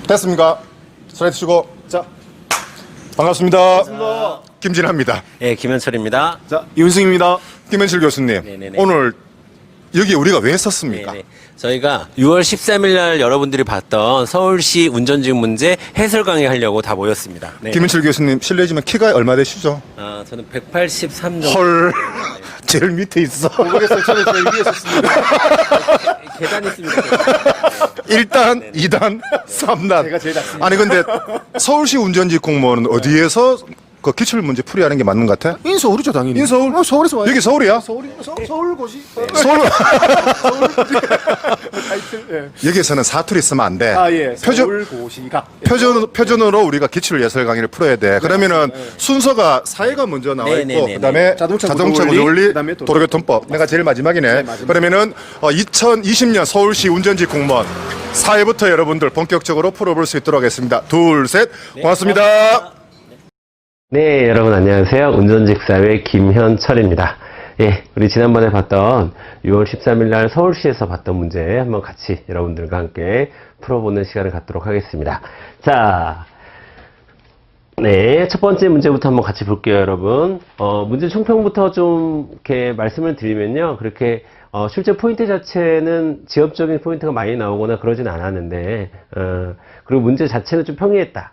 됐습니까? 슬라이드 치고. 자, 반갑습니다. 반갑습니다. 김진아입니다. 네, 김현철입니다. 자, 이윤승입니다. 김현철 교수님, 네네네. 오늘 여기 우리가 왜 썼습니까? 네네. 저희가 6월 13일 날 여러분들이 봤던 서울시 운전지휘 문제 해설 강의 하려고 다 모였습니다. 네. 김현철 교수님, 실례지만 키가 얼마 되시죠? 저는 183 정도. 헐, 제일 밑에 있어. 모르겠어요. 저는 제일 위에 섰습니다. 계단 있습니다. 1단, 2단, 3단. 제가 제일 작습니다. 아니 근데 서울시 운전직 공무원은 어디에서 그 기출 문제 풀이하는 게 맞는 것 같아? 인서울이죠, 당연히. 인서울? 서울에서 와요. 여기 서울이야? 서울고시. 서울. 타이틀. 여기에서는 사투리 쓰면 안 돼. 예. 서울고시가. 표준으로 우리가 기출 예설 강의를 풀어야 돼. 그러면은 순서가 사회가 먼저 나와 있고, 네네네네. 그다음에 자동차 자동차 구조 원리, 원리, 그다음에 도로교통법. 내가 제일 마지막이네. 마지막. 그러면은 2020년 서울시 운전직 공무원 사회부터 여러분들 본격적으로 풀어볼 수 있도록 하겠습니다. 둘, 셋, 고맙습니다. 네, 여러분 안녕하세요. 운전직사회 김현철입니다. 예, 우리 지난번에 봤던 6월 13일 날 서울시에서 봤던 문제 한번 같이 여러분들과 함께 풀어보는 시간을 갖도록 하겠습니다. 자, 네, 첫 번째 문제부터 한번 같이 볼게요, 여러분. 문제 총평부터 좀 이렇게 말씀을 드리면요. 그렇게 실제 포인트 자체는 지엽적인 포인트가 많이 나오거나 그러진 않았는데, 그리고 문제 자체는 좀 평이했다.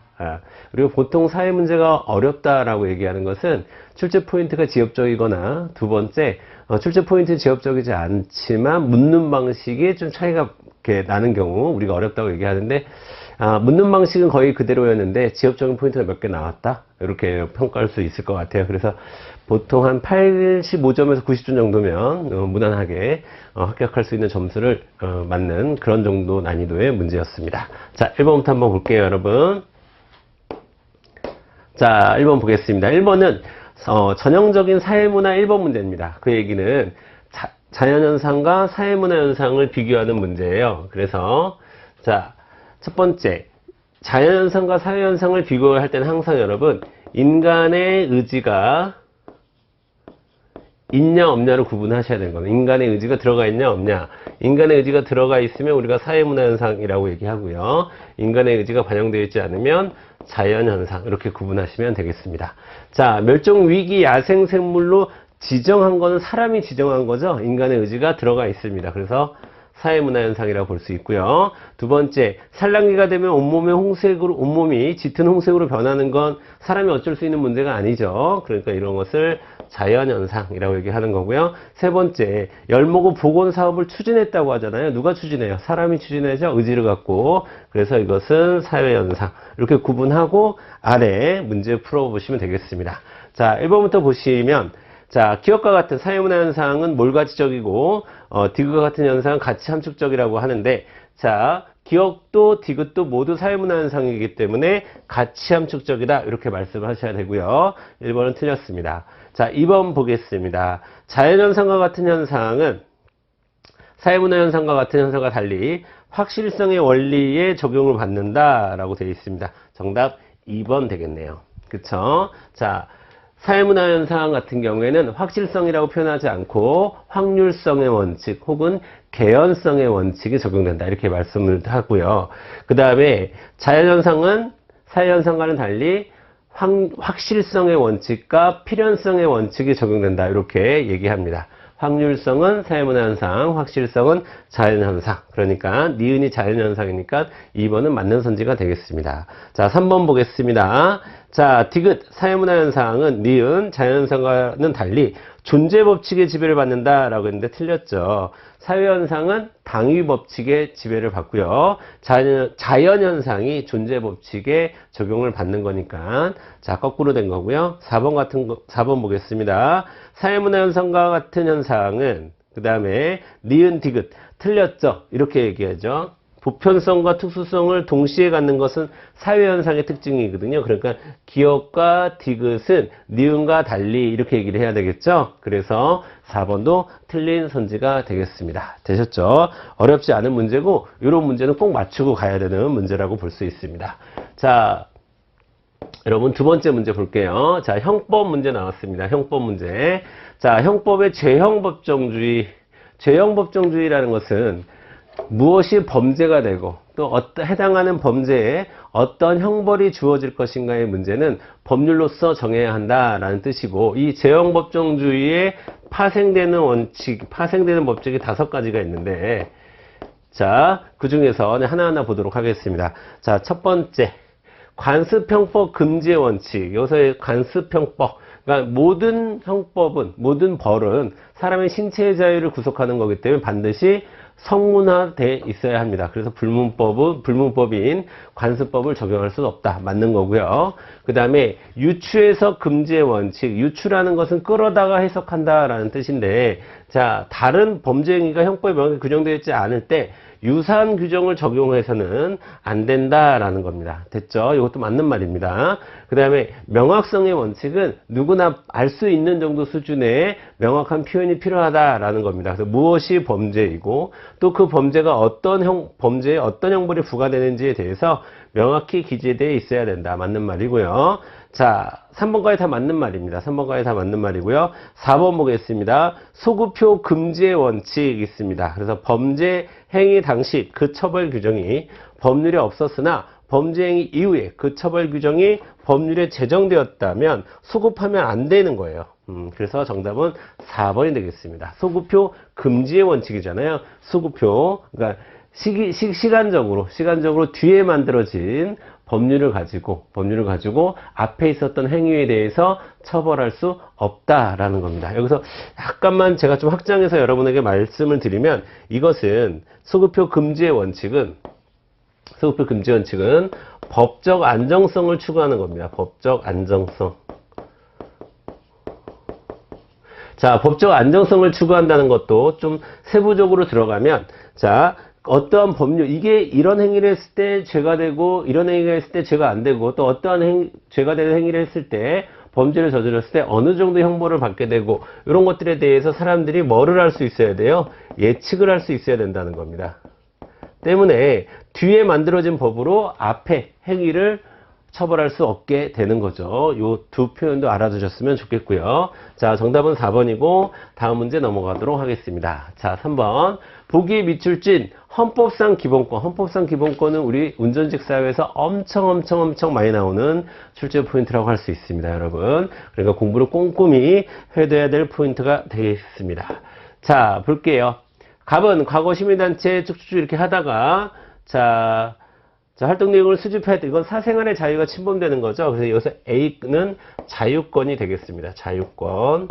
그리고 보통 사회 문제가 어렵다라고 얘기하는 것은 출제 포인트가 지엽적이거나, 두 번째, 출제 포인트는 지엽적이지 않지만 묻는 방식이 좀 차이가 이렇게 나는 경우 우리가 어렵다고 얘기하는데, 묻는 방식은 거의 그대로였는데 지엽적인 포인트가 몇 개 나왔다, 이렇게 평가할 수 있을 것 같아요. 그래서 보통 한 85점에서 90점 정도면 무난하게 합격할 수 있는 점수를 맞는 그런 정도 난이도의 문제였습니다. 자, 1번부터 한번 볼게요, 여러분. 자, 1번 보겠습니다. 1번은 전형적인 사회문화 1번 문제입니다. 그 얘기는 자연현상과 사회문화현상을 비교하는 문제예요. 그래서 자, 첫 번째, 자연현상과 사회현상을 비교할 때는 항상 여러분, 인간의 의지가 있냐 없냐를 구분하셔야 되는 겁니다. 인간의 의지가 들어가 있냐 없냐. 인간의 의지가 들어가 있으면 우리가 사회문화현상이라고 얘기하고요. 인간의 의지가 반영되어 있지 않으면 자연현상, 이렇게 구분하시면 되겠습니다. 자, 멸종위기 야생생물로 지정한 거는 사람이 지정한 거죠. 인간의 의지가 들어가 있습니다. 그래서 사회문화현상이라고 볼 수 있고요. 두 번째, 산란기가 되면 온몸이 짙은 홍색으로 변하는 건 사람이 어쩔 수 있는 문제가 아니죠. 그러니까 이런 것을 자연현상이라고 얘기하는 거고요. 세 번째, 열목의 복원 사업을 추진했다고 하잖아요. 누가 추진해요? 사람이 추진하죠. 의지를 갖고. 그래서 이것은 사회현상. 이렇게 구분하고 아래 문제 풀어보시면 되겠습니다. 자, 1번부터 보시면, 자, 기억과 같은 사회문화 현상은 몰가치적이고, 디귿과 같은 현상은 가치 함축적이라고 하는데, 자, 기억도 디귿도 모두 사회문화 현상이기 때문에 가치 함축적이다, 이렇게 말씀을 하셔야 되고요. 1번은 틀렸습니다. 자, 2번 보겠습니다. 자연현상과 같은 현상은 사회문화 현상과 같은 현상과 달리 확실성의 원리에 적용을 받는다라고 되어 있습니다. 정답 2번 되겠네요. 그쵸? 자, 사회문화 현상 같은 경우에는 확실성이라고 표현하지 않고 확률성의 원칙 혹은 개연성의 원칙이 적용된다, 이렇게 말씀을 하고요. 그 다음에 자연현상은 사회현상과는 달리 확실성의 원칙과 필연성의 원칙이 적용된다, 이렇게 얘기합니다. 확률성은 사회문화현상, 확실성은 자연현상. 그러니까 니은이 자연현상이니까 2번은 맞는 선지가 되겠습니다. 자, 3번 보겠습니다. 자, 디귿 사회문화현상은 니은 자연현상과는 달리 존재법칙의 지배를 받는다라고 했는데 틀렸죠. 사회현상은 당위법칙의 지배를 받고요. 자연현상이 존재법칙에 적용을 받는 거니까, 자, 거꾸로 된 거고요. 4번 보겠습니다. 사회문화현상과 같은 현상은, 그 다음에 니은 디귿 틀렸죠. 이렇게 얘기하죠. 보편성과 특수성을 동시에 갖는 것은 사회현상의 특징이거든요. 그러니까 기억과 디귿은 니은과 달리 이렇게 얘기를 해야 되겠죠. 그래서 4번도 틀린 선지가 되겠습니다. 되셨죠? 어렵지 않은 문제고, 이런 문제는 꼭 맞추고 가야 되는 문제라고 볼 수 있습니다. 자, 여러분 두 번째 문제 볼게요. 자, 형법 문제 나왔습니다. 형법 문제. 자, 형법의 죄형법정주의. 죄형법정주의라는 것은 무엇이 범죄가 되고 또 해당하는 범죄에 어떤 형벌이 주어질 것인가의 문제는 법률로서 정해야 한다라는 뜻이고, 이 재형법정주의에 파생되는 원칙, 파생되는 법칙이 5가지가 있는데, 자, 그 중에서 하나하나 보도록 하겠습니다. 자, 첫 번째, 관습형법 금지의 원칙. 여기서의 관습형법. 그러니까 모든 형법은, 모든 벌은 사람의 신체의 자유를 구속하는 거기 때문에 반드시 성문화돼 있어야 합니다. 그래서 불문법인 관습법을 적용할 수는 없다. 맞는 거고요. 그 다음에 유추에서 금지의 원칙. 유추라는 것은 끌어다가 해석한다라는 뜻인데, 자, 다른 범죄 행위가 형법에 명확히 규정되어 있지 않을 때 유사한 규정을 적용해서는 안 된다라는 겁니다. 됐죠? 이것도 맞는 말입니다. 그 다음에 명확성의 원칙은 누구나 알 수 있는 정도 수준의 명확한 표현이 필요하다라는 겁니다. 그래서 무엇이 범죄이고 또 그 범죄가 범죄에 어떤 형벌이 부과되는지에 대해서 명확히 기재되어 있어야 된다. 맞는 말이고요. 자, 3번까지 다 맞는 말입니다. 3번까지 다 맞는 말이고요. 4번 보겠습니다. 소구표 금지의 원칙이 있습니다. 그래서 범죄 행위 당시 그 처벌 규정이 법률에 없었으나 범죄 행위 이후에 그 처벌 규정이 법률에 제정되었다면 소급하면 안 되는 거예요. 그래서 정답은 4번이 되겠습니다. 소구표 금지의 원칙이잖아요. 소구표, 그러니까 시간적으로 뒤에 만들어진 법률을 가지고 앞에 있었던 행위에 대해서 처벌할 수 없다라는 겁니다. 여기서 약간만 제가 좀 확장해서 여러분에게 말씀을 드리면, 이것은 소급표 금지의 원칙은 법적 안정성을 추구하는 겁니다. 법적 안정성. 자, 법적 안정성을 추구한다는 것도 좀 세부적으로 들어가면, 자, 어떠한 법률, 이게 이런 행위를 했을 때 죄가 되고, 이런 행위를 했을 때 죄가 안 되고, 또 어떠한 죄가 되는 행위를 했을 때, 범죄를 저질렀을 때 어느 정도 형벌을 받게 되고, 이런 것들에 대해서 사람들이 뭐를 할 수 있어야 돼요? 예측을 할 수 있어야 된다는 겁니다. 때문에 뒤에 만들어진 법으로 앞에 행위를 처벌할 수 없게 되는 거죠. 이 두 표현도 알아두셨으면 좋겠고요. 자, 정답은 4번이고 다음 문제 넘어가도록 하겠습니다. 자, 3번. 보기에 미출진 헌법상 기본권. 헌법상 기본권은 우리 운전직 사회에서 엄청 많이 나오는 출제 포인트라고 할 수 있습니다, 여러분. 그러니까 공부를 꼼꼼히 해둬야 될 포인트가 되겠습니다. 자, 볼게요. 갑은 과거 시민단체 쭉쭉쭉 이렇게 하다가, 자, 활동 내용을 수집해야 돼. 이건 사생활의 자유가 침범되는 거죠. 그래서 여기서 A는 자유권이 되겠습니다. 자유권.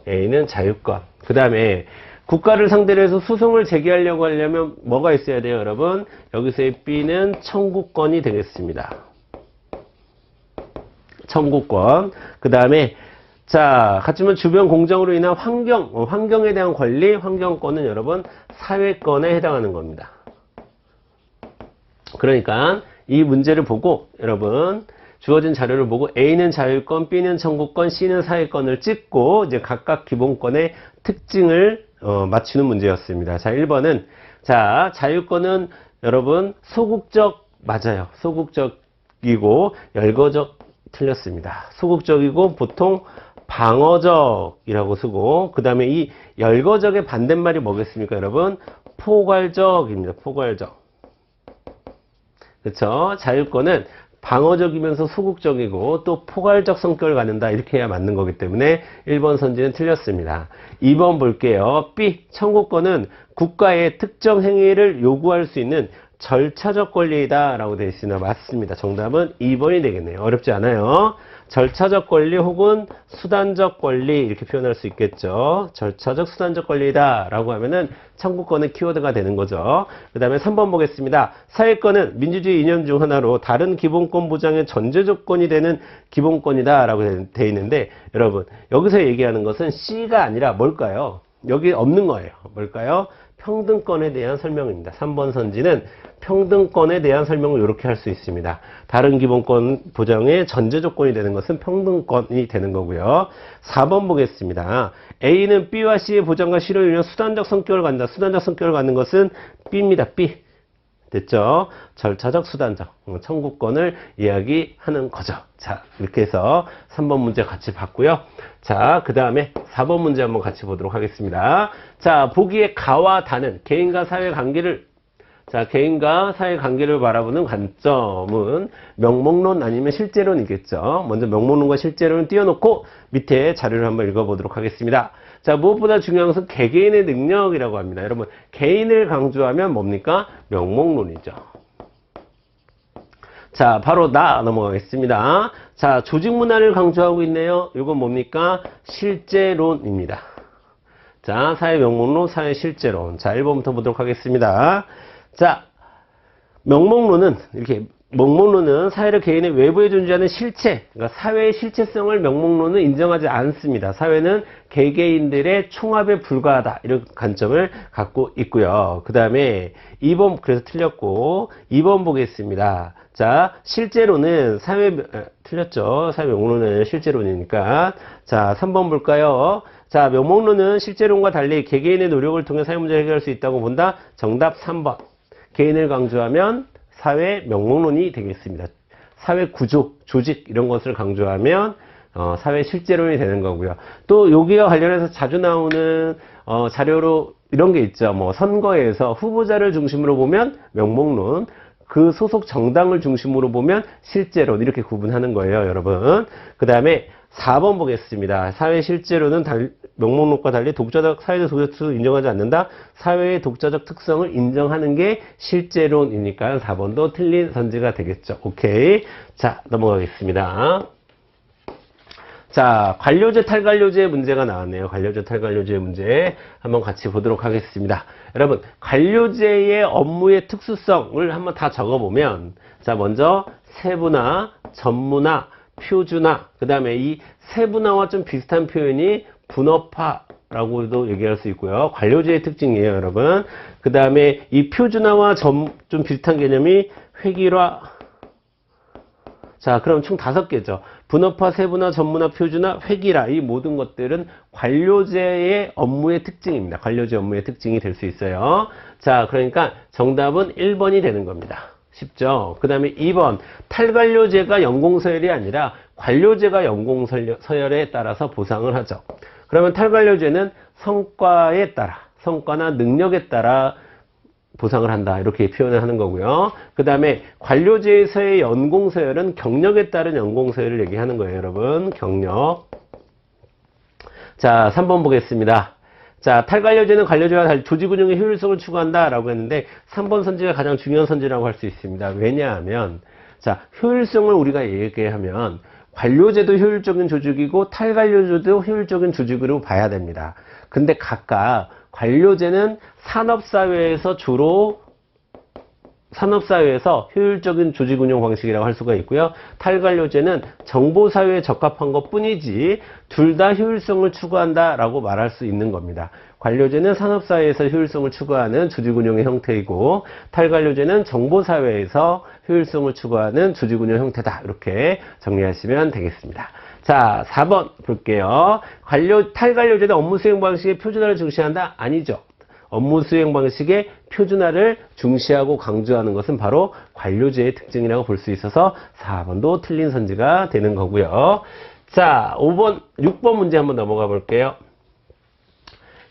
A는 자유권. 그 다음에 국가를 상대로 해서 소송을 제기하려고 하려면 뭐가 있어야 돼요, 여러분? 여기서의 B는 청구권이 되겠습니다. 청구권. 그 다음에 자, 같지만 주변 공정으로 인한 환경에 대한 권리, 환경권은 여러분 사회권에 해당하는 겁니다. 그러니까 이 문제를 보고 여러분 주어진 자료를 보고 A는 자율권, B는 청구권, C는 사회권을 찍고 이제 각각 기본권의 특징을 맞추는 문제였습니다. 자, 1번은 자, 자율권은 여러분 소극적 맞아요. 소극적이고 열거적 틀렸습니다. 소극적이고 보통 방어적이라고 쓰고, 그 다음에 이 열거적의 반대말이 뭐겠습니까, 여러분? 포괄적입니다. 포괄적. 그렇죠? 자율권은 방어적이면서 소극적이고 또 포괄적 성격을 갖는다. 이렇게 해야 맞는 거기 때문에 1번 선지는 틀렸습니다. 2번 볼게요. B. 청구권은 국가의 특정 행위를 요구할 수 있는 절차적 권리이다 라고 되어 있습니다. 맞습니다. 정답은 2번이 되겠네요. 어렵지 않아요. 절차적 권리 혹은 수단적 권리 이렇게 표현할 수 있겠죠. 절차적 수단적 권리다 라고 하면은 청구권의 키워드가 되는 거죠. 그 다음에 3번 보겠습니다. 사회권은 민주주의 이념 중 하나로 다른 기본권 보장의 전제 조건이 되는 기본권이다 라고 되어 있는데, 여러분 여기서 얘기하는 것은 C가 아니라 뭘까요? 여기 없는 거예요. 뭘까요? 평등권에 대한 설명입니다. 3번 선지는 평등권에 대한 설명을 이렇게 할 수 있습니다. 다른 기본권 보장의 전제 조건이 되는 것은 평등권이 되는 거고요. 4번 보겠습니다. A는 B와 C의 보장과 실효에 의한 수단적 성격을 갖는다. 수단적 성격을 갖는 것은 B입니다. B. 됐죠? 절차적 수단적 청구권을 이야기하는 거죠. 자, 이렇게 해서 3번 문제 같이 봤고요. 자, 그 다음에 4번 문제 한번 같이 보도록 하겠습니다. 자, 보기에 가와 다는 개인과 사회 관계를 자, 개인과 사회 관계를 바라보는 관점은 명목론 아니면 실제론이겠죠. 먼저 명목론과 실제론을 띄워놓고 밑에 자료를 한번 읽어보도록 하겠습니다. 자, 무엇보다 중요한 것은 개개인의 능력이라고 합니다. 여러분, 개인을 강조하면 뭡니까? 명목론이죠. 자, 바로 넘어가겠습니다. 자, 조직 문화를 강조하고 있네요. 이건 뭡니까? 실제론입니다. 자, 사회 명목론, 사회 실제론. 자, 1번부터 보도록 하겠습니다. 자, 명목론은 사회를 개인의 외부에 존재하는 실체, 그러니까 사회의 실체성을 명목론은 인정하지 않습니다. 사회는 개개인들의 총합에 불과하다. 이런 관점을 갖고 있고요. 그 다음에 2번, 그래서 틀렸고, 2번 보겠습니다. 자, 실제로는 틀렸죠. 사회 명목론은 실제론이니까. 자, 3번 볼까요? 자, 명목론은 실제론과 달리 개개인의 노력을 통해 사회 문제를 해결할 수 있다고 본다. 정답 3번. 개인을 강조하면 사회 명목론이 되겠습니다. 사회 구조, 조직 이런 것을 강조하면 사회 실제론이 되는 거고요. 또 여기와 관련해서 자주 나오는 자료로 이런 게 있죠. 뭐 선거에서 후보자를 중심으로 보면 명목론, 그 소속 정당을 중심으로 보면 실제론 이렇게 구분하는 거예요, 여러분. 그 다음에 4번 보겠습니다. 사회 실제론은 명목론과 달리 사회적 독자적 특성을 인정하지 않는다. 사회의 독자적 특성을 인정하는 게 실제론이니까 4번도 틀린 선지가 되겠죠. 오케이. 자, 넘어가겠습니다. 자, 관료제, 탈관료제 문제가 나왔네요. 관료제, 탈관료제 문제 한번 같이 보도록 하겠습니다. 여러분, 관료제의 업무의 특수성을 한번 다 적어보면, 자, 먼저 세분화, 전문화, 표준화, 그 다음에 이 세분화와 좀 비슷한 표현이 분업화라고도 얘기할 수 있고요. 관료제의 특징이에요, 여러분. 그 다음에 이 표준화와 좀 비슷한 개념이 획일화. 자, 그럼 총 5개죠. 분업화, 세분화, 전문화, 표준화, 획일화. 이 모든 것들은 관료제의 업무의 특징입니다. 관료제 업무의 특징이 될 수 있어요. 자, 그러니까 정답은 1번이 되는 겁니다. 쉽죠? 그 다음에 2번, 탈관료제가 연공서열이 아니라 관료제가 연공서열에 따라서 보상을 하죠. 그러면 탈관료제는 성과에 따라, 성과나 능력에 따라 보상을 한다. 이렇게 표현을 하는 거고요. 그 다음에 관료제에서의 연공서열은 경력에 따른 연공서열을 얘기하는 거예요, 여러분. 경력. 자, 3번 보겠습니다. 자, 탈관료제는 관료제와 달리 조직운영의 효율성을 추구한다라고 했는데 3번 선지가 가장 중요한 선지라고 할 수 있습니다. 왜냐하면 자, 효율성을 우리가 얘기하면 관료제도 효율적인 조직이고 탈관료제도 효율적인 조직으로 봐야 됩니다. 근데 각각 관료제는 산업사회에서 효율적인 조직 운영 방식이라고 할 수가 있고요. 탈관료제는 정보사회에 적합한 것 뿐이지 둘 다 효율성을 추구한다라고 말할 수 있는 겁니다. 관료제는 산업사회에서 효율성을 추구하는 조직 운영의 형태이고 탈관료제는 정보사회에서 효율성을 추구하는 조직 운영 형태다. 이렇게 정리하시면 되겠습니다. 자, 4번 볼게요. 탈관료제는 업무 수행 방식의 표준화를 중시한다? 아니죠. 업무 수행 방식의 표준화를 중시하고 강조하는 것은 바로 관료제의 특징이라고 볼 수 있어서 4번도 틀린 선지가 되는 거고요. 자, 6번 문제 한번 넘어가 볼게요.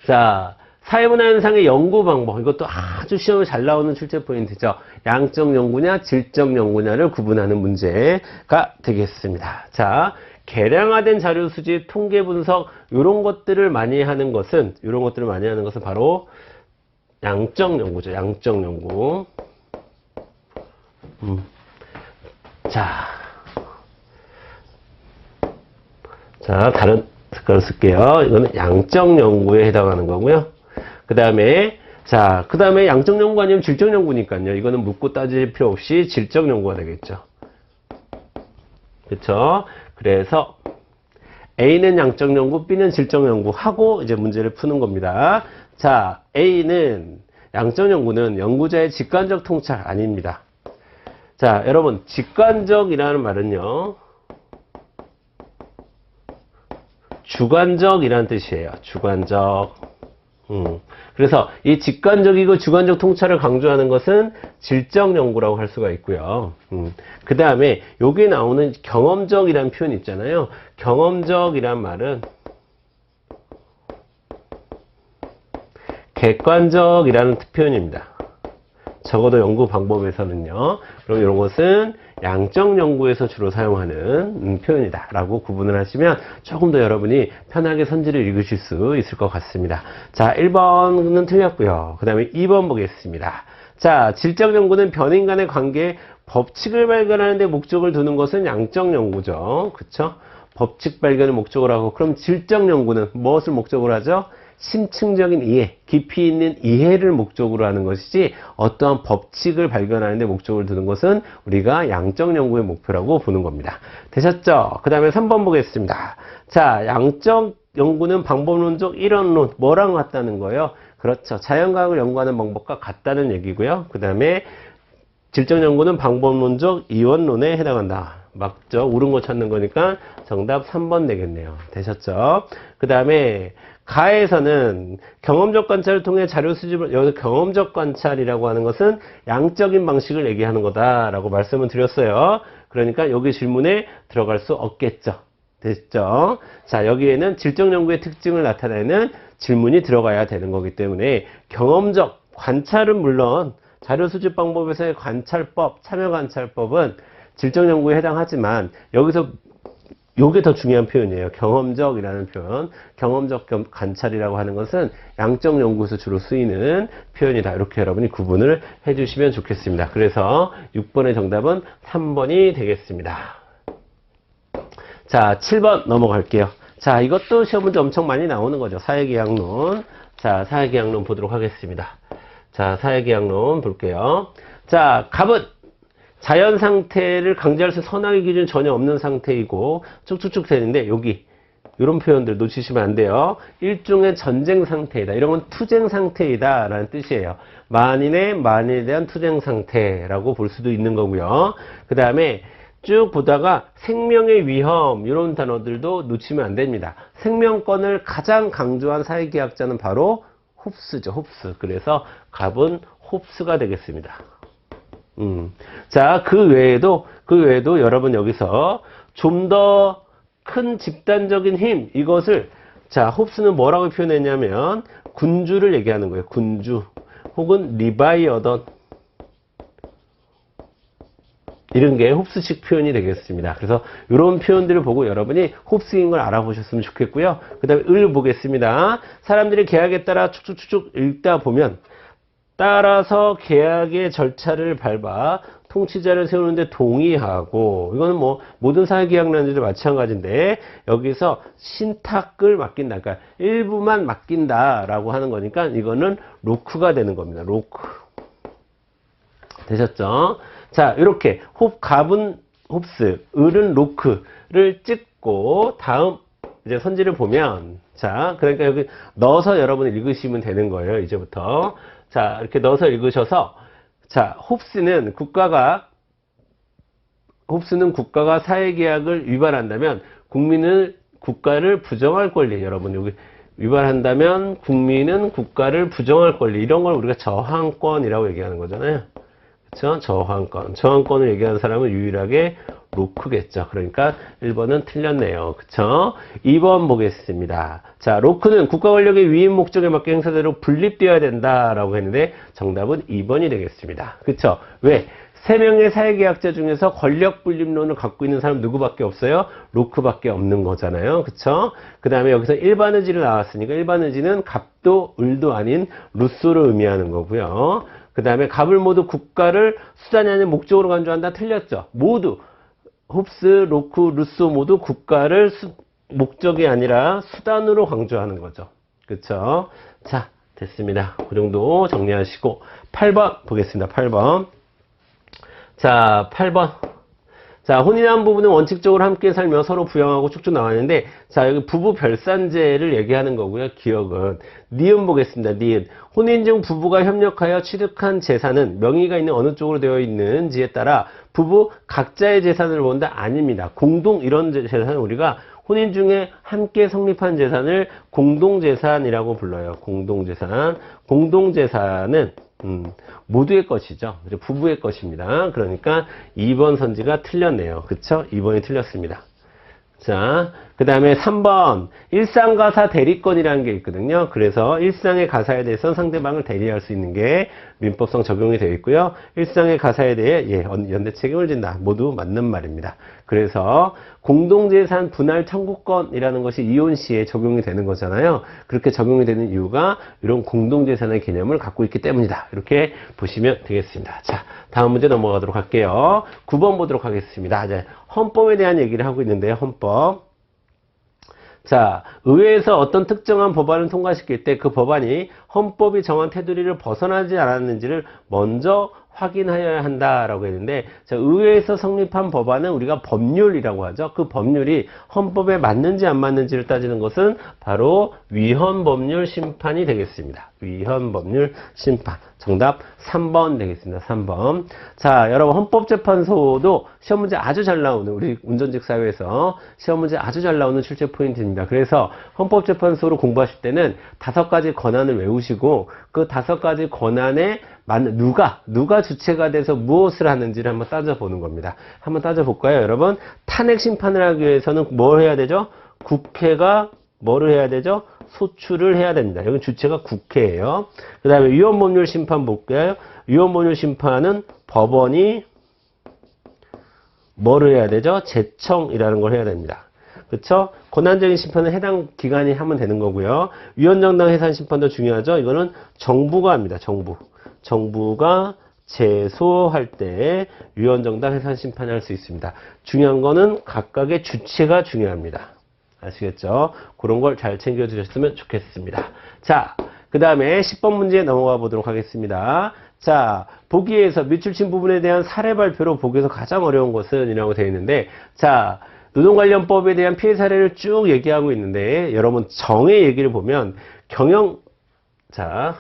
자, 사회문화 현상의 연구 방법. 이것도 아주 시험에 잘 나오는 출제 포인트죠. 양적 연구냐, 질적 연구냐를 구분하는 문제가 되겠습니다. 자, 개량화된 자료 수집, 통계 분석, 이런 것들을 많이 하는 것은 바로 양적 연구죠. 양적 연구. 자, 다른 색깔을 쓸게요. 이거는 양적 연구에 해당하는 거고요. 그 다음에 양적 연구 아니면 질적 연구니까요. 이거는 묻고 따질 필요 없이 질적 연구가 되겠죠. 그렇죠? 그래서 A는 양적 연구, B는 질적 연구 하고 이제 문제를 푸는 겁니다. 자, A는 양적 연구는 연구자의 직관적 통찰 아닙니다. 자, 여러분, 직관적이라는 말은요, 주관적이라는 뜻이에요. 주관적. 그래서 이 직관적이고 주관적 통찰을 강조하는 것은 질적 연구라고 할 수가 있고요. 그 다음에 여기에 나오는 경험적이라는 표현 있잖아요. 경험적이란 말은 객관적이라는 표현입니다. 적어도 연구 방법에서는요. 그럼 이런 것은 양적 연구에서 주로 사용하는 표현이다 라고 구분을 하시면 조금 더 여러분이 편하게 선지를 읽으실 수 있을 것 같습니다. 자, 1번은 틀렸고요. 그 다음에 2번 보겠습니다. 자, 질적 연구는 변인 간의 관계에 법칙을 발견하는 데 목적을 두는 것은 양적 연구죠. 그쵸? 법칙 발견을 목적으로 하고, 그럼 질적 연구는 무엇을 목적으로 하죠? 심층적인 이해, 깊이 있는 이해를 목적으로 하는 것이지 어떠한 법칙을 발견하는 데 목적을 두는 것은 우리가 양적 연구의 목표라고 보는 겁니다. 되셨죠? 그 다음에 3번 보겠습니다. 자, 양적 연구는 방법론적 이론론, 뭐랑 같다는 거예요? 그렇죠. 자연과학을 연구하는 방법과 같다는 얘기고요. 그 다음에 질적 연구는 방법론적 이원론에 해당한다. 맞죠? 옳은 거 찾는 거니까 정답 3번 되겠네요. 되셨죠? 그 다음에 가에서는 경험적 관찰을 통해 자료 수집을, 여기서 경험적 관찰이라고 하는 것은 양적인 방식을 얘기하는 거다라고 말씀을 드렸어요. 그러니까 여기 질문에 들어갈 수 없겠죠. 됐죠? 자, 여기에는 질적 연구의 특징을 나타내는 질문이 들어가야 되는 거기 때문에 경험적 관찰은 물론 자료 수집 방법에서의 관찰법, 참여 관찰법은 질적 연구에 해당하지만 여기서 요게 더 중요한 표현이에요. 경험적이라는 표현. 경험적 관찰이라고 하는 것은 양적 연구에서 주로 쓰이는 표현이다. 이렇게 여러분이 구분을 해주시면 좋겠습니다. 그래서 6번의 정답은 3번이 되겠습니다. 자, 7번 넘어갈게요. 자, 이것도 시험 문제 엄청 많이 나오는 거죠. 사회계약론. 자, 사회계약론 보도록 하겠습니다. 자, 사회계약론 볼게요. 자, 갑은 자연 상태를 강제할 수 선악의 기준 전혀 없는 상태이고 쭉쭉쭉 되는데 여기 이런 표현들 놓치시면 안 돼요. 일종의 전쟁 상태이다. 이런 건 투쟁 상태이다 라는 뜻이에요. 만인에 대한 투쟁 상태라고 볼 수도 있는 거고요. 그 다음에 쭉 보다가 생명의 위험 이런 단어들도 놓치면 안 됩니다. 생명권을 가장 강조한 사회계약자는 바로 홉스죠. 홉스. 그래서 갑은 홉스가 되겠습니다. 자, 그 외에도 여러분 여기서 좀 더 큰 집단적인 힘, 이것을, 자, 홉스는 뭐라고 표현했냐면, 군주를 얘기하는 거예요. 군주. 혹은 리바이어던. 이런 게 홉스식 표현이 되겠습니다. 그래서 이런 표현들을 보고 여러분이 홉스인 걸 알아보셨으면 좋겠고요. 그 다음에 을 보겠습니다. 사람들이 계약에 따라 쭉쭉쭉 읽다 보면, 따라서 계약의 절차를 밟아 통치자를 세우는데 동의하고, 이거는 뭐 모든 사회계약란들도 마찬가지인데 여기서 신탁을 맡긴다, 그러니까 일부만 맡긴다라고 하는 거니까 이거는 로크가 되는 겁니다. 로크. 되셨죠? 자, 이렇게 갑은 홉스, 을은 로크를 찍고 다음 이제 선지를 보면, 자, 그러니까 여기 넣어서 여러분이 읽으시면 되는 거예요. 이제부터. 자, 이렇게 넣어서 읽으셔서, 자, 홉스는 국가가 사회계약을 위반한다면 국가를 부정할 권리, 여러분 여기 위반한다면 국민은 국가를 부정할 권리, 이런 걸 우리가 저항권이라고 얘기하는 거잖아요. 그렇죠? 저항권을 얘기하는 사람은 유일하게 로크겠죠. 그러니까 1번은 틀렸네요. 그쵸? 2번 보겠습니다. 자, 로크는 국가 권력의 위임 목적에 맞게 행사대로 분립되어야 된다라고 했는데 정답은 2번이 되겠습니다. 그쵸? 왜? 3명의 사회계약자 중에서 권력 분립론을 갖고 있는 사람 누구밖에 없어요? 로크밖에 없는 거잖아요. 그쵸? 그 다음에 여기서 일반 의지를 나왔으니까 일반 의지는 갑도 을도 아닌 루소를 의미하는 거고요. 그 다음에 갑을 모두 국가를 수단이 아닌 목적으로 간주한다. 틀렸죠? 모두 홉스, 로크, 루소 모두 국가를 목적이 아니라 수단으로 강조하는 거죠. 그쵸? 자, 됐습니다. 그 정도 정리하시고 8번 보겠습니다. 8번. 자, 8번. 자, 혼인한 부부는 원칙적으로 함께 살며 서로 부양하고 쭉쭉 나왔는데, 자, 여기 부부 별산제를 얘기하는 거고요. 기억은. 니은 보겠습니다. 니은. 혼인 중 부부가 협력하여 취득한 재산은 명의가 있는 어느 쪽으로 되어 있는지에 따라 부부 각자의 재산을 본다? 아닙니다. 이런 재산은 우리가 혼인 중에 함께 성립한 재산을 공동재산이라고 불러요. 공동재산. 공동재산은 모두의 것이죠. 부부의 것입니다. 그러니까 2번 선지가 틀렸네요. 그쵸? 2번이 틀렸습니다. 자, 그 다음에 3번 일상가사 대리권이라는 게 있거든요. 그래서 일상의 가사에 대해서 상대방을 대리할 수 있는 게 민법상 적용이 되어 있고요. 일상의 가사에 대해 연대 책임을 진다. 모두 맞는 말입니다. 그래서 공동재산 분할 청구권이라는 것이 이혼시에 적용이 되는 거잖아요. 그렇게 적용이 되는 이유가 이런 공동재산의 개념을 갖고 있기 때문이다. 이렇게 보시면 되겠습니다. 자, 다음 문제 넘어가도록 할게요. 9번 보도록 하겠습니다. 이제 헌법에 대한 얘기를 하고 있는데요. 헌법. 자, 의회에서 어떤 특정한 법안을 통과시킬 때 그 법안이 헌법이 정한 테두리를 벗어나지 않았는지를 먼저 확인하여야 한다라고 했는데, 자, 의회에서 성립한 법안은 우리가 법률이라고 하죠. 그 법률이 헌법에 맞는지 안 맞는지를 따지는 것은 바로 위헌법률 심판이 되겠습니다. 위헌법률 심판. 정답 3번 되겠습니다. 3번. 자, 여러분 헌법재판소도 시험 문제 아주 잘 나오는, 우리 운전직 사회에서 시험 문제 아주 잘 나오는 출제 포인트입니다. 그래서 헌법재판소로 공부하실 때는 5가지 권한을 외우시고 그 5가지 권한에 맞는 누가 주체가 돼서 무엇을 하는지를 한번 따져보는 겁니다. 한번 따져볼까요, 여러분? 탄핵 심판을 하기 위해서는 뭘 해야 되죠? 국회가 뭐를 해야 되죠? 소추를 해야 됩니다. 여기 주체가 국회예요. 그 다음에 위헌법률 심판 볼까요? 위헌법률 심판은 법원이 뭐를 해야 되죠? 제청이라는 걸 해야 됩니다. 그렇죠? 권한적인 심판은 해당 기관이 하면 되는 거고요. 위헌정당 해산 심판도 중요하죠. 이거는 정부가 합니다. 정부가 제소할 때 위헌정당 해산 심판을 할 수 있습니다. 중요한 거는 각각의 주체가 중요합니다. 아시겠죠? 그런 걸 잘 챙겨주셨으면 좋겠습니다. 자, 그 다음에 10번 문제 넘어가 보도록 하겠습니다. 자, 보기에서 밑줄친 부분에 대한 사례 발표로 보기에서 가장 어려운 것은 이라고 되어 있는데, 자, 노동관련법에 대한 피해 사례를 쭉 얘기하고 있는데, 여러분 정의 얘기를 보면 자,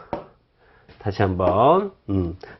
다시 한번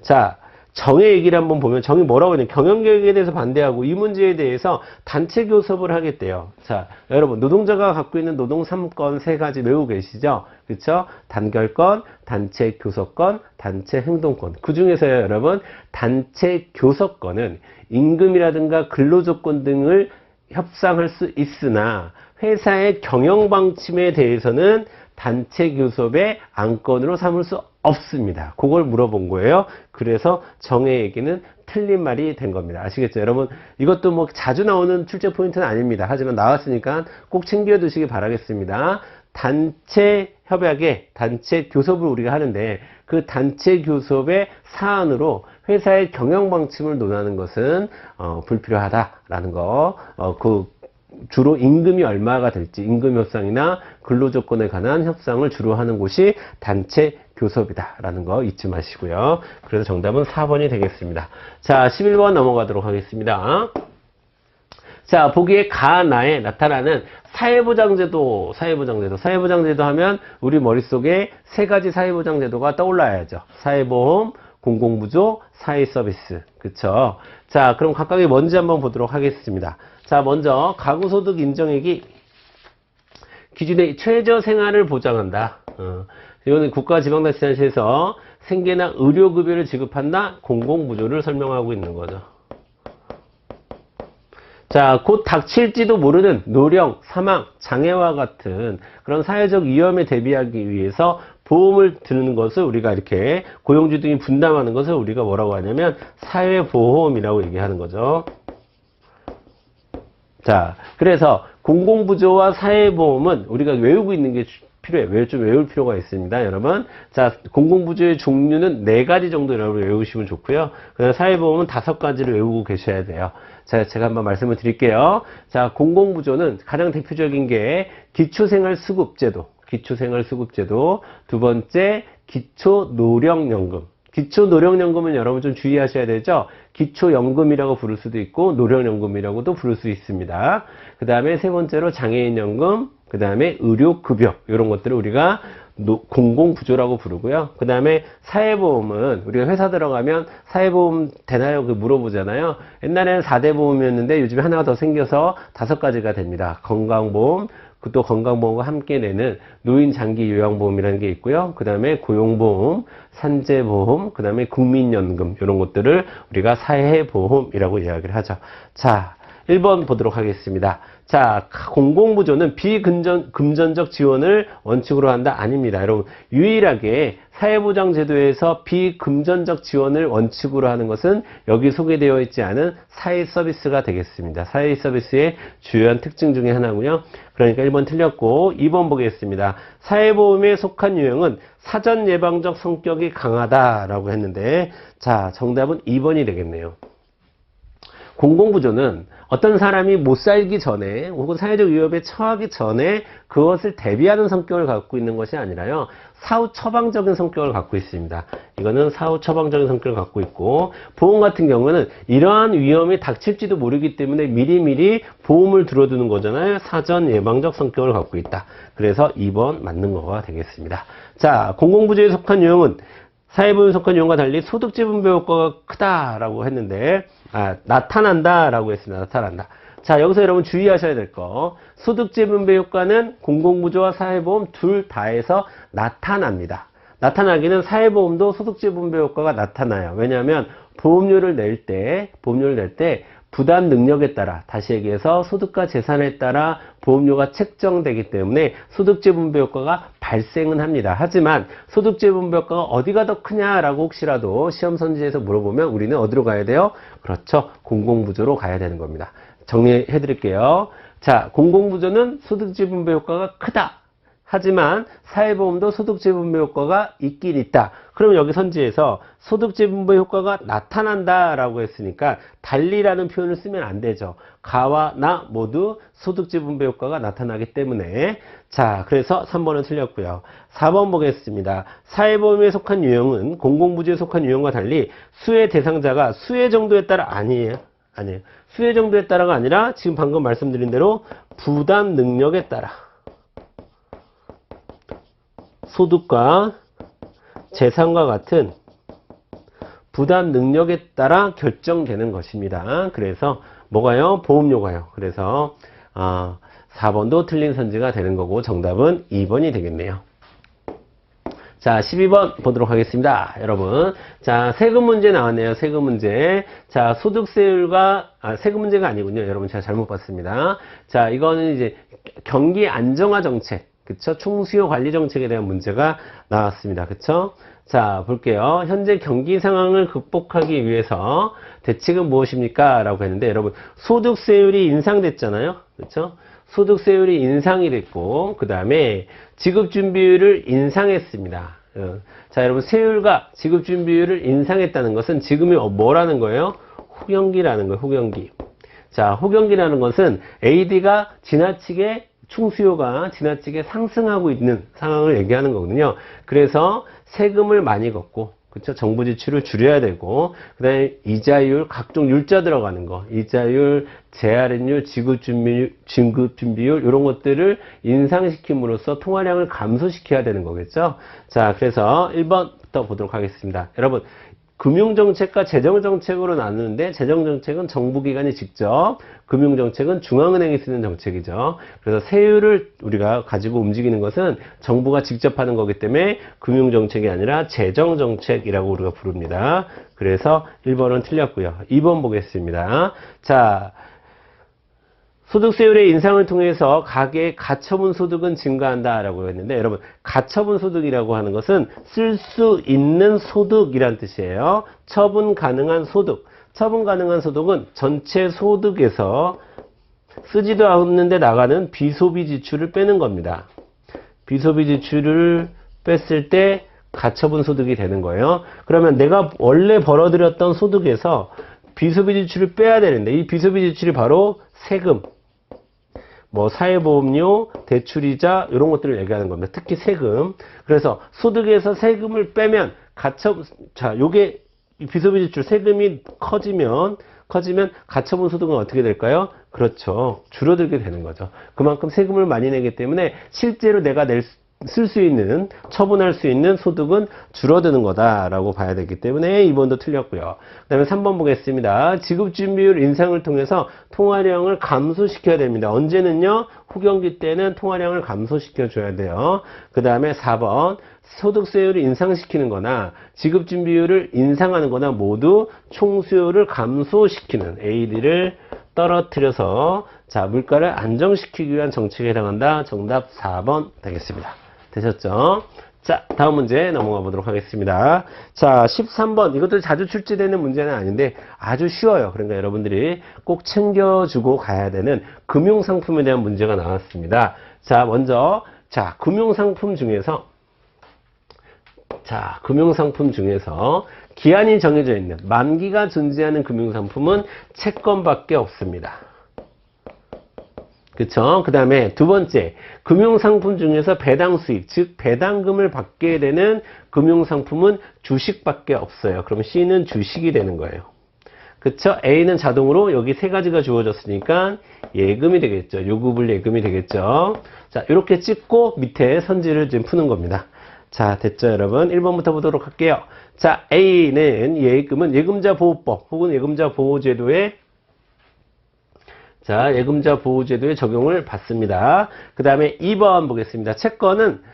자, 정의 얘기를 한번 보면 정의 뭐라고 했냐면 경영개혁에 대해서 반대하고 이 문제에 대해서 단체 교섭을 하겠대요. 자, 여러분 노동자가 갖고 있는 노동 3권 3가지 외우고 계시죠? 그렇죠? 단결권, 단체 교섭권, 단체 행동권. 그 중에서요, 여러분 단체 교섭권은 임금이라든가 근로조건 등을 협상할 수 있으나 회사의 경영방침에 대해서는 단체 교섭의 안건으로 삼을 수 없습니다. 그걸 물어본 거예요. 그래서 정의 얘기는 틀린 말이 된 겁니다. 아시겠죠? 여러분 이것도 뭐 자주 나오는 출제 포인트는 아닙니다. 하지만 나왔으니까 꼭 챙겨 두시기 바라겠습니다. 단체 협약에 단체 교섭을 우리가 하는데 그 단체 교섭의 사안으로 회사의 경영 방침을 논하는 것은 불필요하다라는 거. 주로 임금이 얼마가 될지 임금 협상이나 근로조건에 관한 협상을 주로 하는 곳이 단체 교섭이다라는 거 잊지 마시고요. 그래서 정답은 4번이 되겠습니다. 자, 11번 넘어가도록 하겠습니다. 자, 보기에 가나에 나타나는 사회보장제도 하면 우리 머릿속에 3가지 사회보장제도가 떠올라야죠. 사회보험, 공공부조, 사회서비스. 그쵸? 자, 그럼 각각이 뭔지 한번 보도록 하겠습니다. 자, 먼저 가구소득 인정액이 기준의 최저생활을 보장한다. 이거는 국가지방자치단체에서 생계나 의료급여를 지급한다. 공공부조를 설명하고 있는 거죠. 자, 곧 닥칠지도 모르는 노령, 사망, 장애와 같은 그런 사회적 위험에 대비하기 위해서 보험을 드는 것을 우리가 이렇게 고용주 등이 분담하는 것을 우리가 뭐라고 하냐면 사회보험이라고 얘기하는 거죠. 자, 그래서 공공부조와 사회보험은 우리가 외우고 있는 게 필요해요. 좀 외울 필요가 있습니다, 여러분. 자, 공공부조의 종류는 4가지 정도 여러분 외우시면 좋고요. 그다음 사회보험은 5가지를 외우고 계셔야 돼요. 자, 제가 한번 말씀을 드릴게요. 자, 공공부조는 가장 대표적인 게 기초생활수급제도, 두 번째 기초노령연금. 기초노령연금은 여러분 좀 주의하셔야 되죠. 기초연금이라고 부를 수도 있고 노령연금이라고도 부를 수 있습니다. 그 다음에 3번째로 장애인연금, 그 다음에 의료급여 이런 것들을 우리가 공공부조라고 부르고요. 그 다음에 사회보험은 우리가 회사 들어가면 사회보험 되나요? 물어보잖아요. 옛날에는 4대 보험이었는데 요즘에 하나가 더 생겨서 5가지가 됩니다. 건강보험, 또 건강보험과 함께 내는 노인 장기 요양보험이라는 게 있고요. 그 다음에 고용보험, 산재보험, 그 다음에 국민연금 이런 것들을 우리가 사회보험이라고 이야기를 하죠. 자, 1번 보도록 하겠습니다. 자, 공공부조는 비금전적 지원을 원칙으로 한다? 아닙니다. 여러분, 유일하게 사회보장제도에서 비금전적 지원을 원칙으로 하는 것은 여기 소개되어 있지 않은 사회서비스가 되겠습니다. 사회서비스의 주요한 특징 중에 하나고요. 그러니까 1번 틀렸고 2번 보겠습니다. 사회보험에 속한 유형은 사전 예방적 성격이 강하다라고 했는데, 자, 정답은 2번이 되겠네요. 공공부조는 어떤 사람이 못 살기 전에 혹은 사회적 위협에 처하기 전에 그것을 대비하는 성격을 갖고 있는 것이 아니라요, 사후 처방적인 성격을 갖고 있습니다. 이거는 사후 처방적인 성격을 갖고 있고, 보험 같은 경우는 이러한 위험이 닥칠지도 모르기 때문에 미리미리 보험을 들어두는 거잖아요. 사전 예방적 성격을 갖고 있다. 그래서 2번 맞는 거가 되겠습니다. 자, 공공부조에 속한 유형은 사회보험에 속한 유형과 달리 소득재 분배 효과가 크다라고 했는데, 나타난다라고 했습니다. 나타난다. 자, 여기서 여러분 주의하셔야 될 거, 소득재 분배 효과는 공공부조와 사회보험 둘 다에서 나타납니다. 나타나기는 사회보험도 소득재 분배 효과가 나타나요. 왜냐하면 보험료를 낼 때 부담 능력에 따라, 다시 얘기해서 소득과 재산에 따라 보험료가 책정되기 때문에 소득재 분배 효과가 발생은 합니다. 하지만 소득재 분배 효과가 어디가 더 크냐라고 혹시라도 시험 선지에서 물어보면 우리는 어디로 가야 돼요? 그렇죠. 공공부조로 가야 되는 겁니다. 정리해 드릴게요. 자, 공공부조는 소득재 분배 효과가 크다. 하지만 사회보험도 소득재 분배 효과가 있긴 있다. 그러면 여기 선지에서 소득재 분배 효과가 나타난다라고 했으니까 달리라는 표현을 쓰면 안 되죠. 가와 나 모두 소득재 분배 효과가 나타나기 때문에. 자, 그래서 3번은 틀렸고요. 4번 보겠습니다. 사회보험에 속한 유형은 공공부조에 속한 유형과 달리 수혜 대상자가 수혜 정도에 따라 아니에요. 수혜 정도에 따라가 아니라 지금 방금 말씀드린 대로 부담 능력에 따라, 소득과 재산과 같은 부담 능력에 따라 결정되는 것입니다. 그래서 뭐가요? 보험료가요. 그래서 4번도 틀린 선지가 되는 거고 정답은 2번이 되겠네요. 자, 12번 보도록 하겠습니다. 여러분. 자, 세금 문제 나왔네요. 세금 문제. 자, 소득세율과, 세금 문제가 아니군요. 여러분, 제가 잘못 봤습니다. 자, 이거는 이제 경기 안정화 정책. 그쵸? 총수요 관리 정책에 대한 문제가 나왔습니다. 그쵸? 자, 볼게요. 현재 경기 상황을 극복하기 위해서 대책은 무엇입니까? 라고 했는데, 여러분, 소득세율이 인상됐잖아요. 그쵸? 소득세율이 인상이 됐고, 그 다음에 지급준비율을 인상했습니다. 자, 여러분, 세율과 지급준비율을 인상했다는 것은 지금이 뭐라는 거예요? 후경기라는 거예요. 후경기. 자, 후경기라는 것은 AD가 지나치게, 충수요가 지나치게 상승하고 있는 상황을 얘기하는 거거든요. 그래서 세금을 많이 걷고, 그쵸? 정부 지출을 줄여야 되고, 그 다음에 이자율, 각종 율자 들어가는 거, 이자율, 재할인율, 지급준비율, 이런 것들을 인상시킴으로써 통화량을 감소시켜야 되는 거겠죠? 자, 그래서 1번부터 보도록 하겠습니다. 여러분, 금융정책과 재정정책으로 나누는데, 재정정책은 정부기관이 직접, 금융정책은 중앙은행이 쓰는 정책이죠. 그래서 세율을 우리가 가지고 움직이는 것은 정부가 직접 하는 거기 때문에 금융정책이 아니라 재정정책이라고 우리가 부릅니다. 그래서 1번은 틀렸고요. 2번 보겠습니다. 자, 소득세율의 인상을 통해서 가계의 가처분 소득은 증가한다라고 했는데, 여러분, 가처분 소득이라고 하는 것은 쓸 수 있는 소득이란 뜻이에요. 처분 가능한 소득. 처분 가능한 소득은 전체 소득에서 쓰지도 않는데 나가는 비소비 지출을 빼는 겁니다. 비소비 지출을 뺐을 때 가처분 소득이 되는 거예요. 그러면 내가 원래 벌어들였던 소득에서 비소비 지출을 빼야 되는데, 이 비소비 지출이 바로 세금, 뭐 사회보험료, 대출이자 이런 것들을 얘기하는 겁니다. 특히 세금. 그래서 소득에서 세금을 빼면 자, 요게 비소비 지출 세금이 커지면 가처분 소득은 어떻게 될까요? 그렇죠. 줄어들게 되는 거죠. 그만큼 세금을 많이 내기 때문에 실제로 내가 쓸 수 있는, 처분할 수 있는 소득은 줄어드는 거다라고 봐야 되기 때문에 2번도 틀렸고요. 그 다음에 3번 보겠습니다. 지급준비율 인상을 통해서 통화량을 감소시켜야 됩니다. 언제는요? 후경기 때는 통화량을 감소시켜 줘야 돼요. 그 다음에 4번, 소득세율을 인상시키는 거나 지급준비율을 인상하는 거나 모두 총수요를 감소시키는, AD를 떨어뜨려서 자, 물가를 안정시키기 위한 정책에 해당한다. 정답 4번 되겠습니다. 되셨죠? 자, 다음 문제 넘어가 보도록 하겠습니다. 자, 13번. 이것도 자주 출제되는 문제는 아닌데 아주 쉬워요. 그러니까 여러분들이 꼭 챙겨주고 가야 되는 금융상품에 대한 문제가 나왔습니다. 자, 먼저 자, 금융상품 중에서 기한이 정해져 있는 만기가 존재하는 금융상품은 채권밖에 없습니다. 그쵸? 그 다음에 두 번째, 금융상품 중에서 배당 수익, 즉 배당금을 받게 되는 금융상품은 주식밖에 없어요. 그럼 C는 주식이 되는 거예요. 그쵸? A는 자동으로 여기 세 가지가 주어졌으니까 예금이 되겠죠. 요구불 예금이 되겠죠. 자, 이렇게 찍고 밑에 선지를 지금 푸는 겁니다. 자, 됐죠, 여러분? 1번부터 보도록 할게요. 자, A는 예금자 보호법 혹은 예금자 보호제도의 적용을 받습니다. 그 다음에 2번 보겠습니다. 채권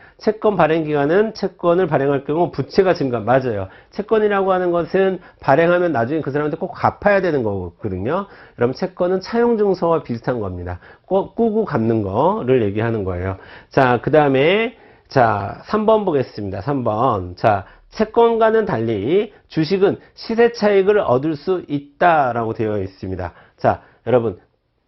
발행 기간은 채권을 발행할 경우 부채가 증가. 맞아요. 채권이라고 하는 것은 발행하면 나중에 그 사람한테 꼭 갚아야 되는 거거든요. 여러분, 채권은 차용증서와 비슷한 겁니다. 꼭 꾸고 갚는 거를 얘기하는 거예요. 자, 그 다음에 자, 3번 보겠습니다. 3번. 자, 채권과는 달리 주식은 시세 차익을 얻을 수 있다라고 되어 있습니다. 자, 여러분,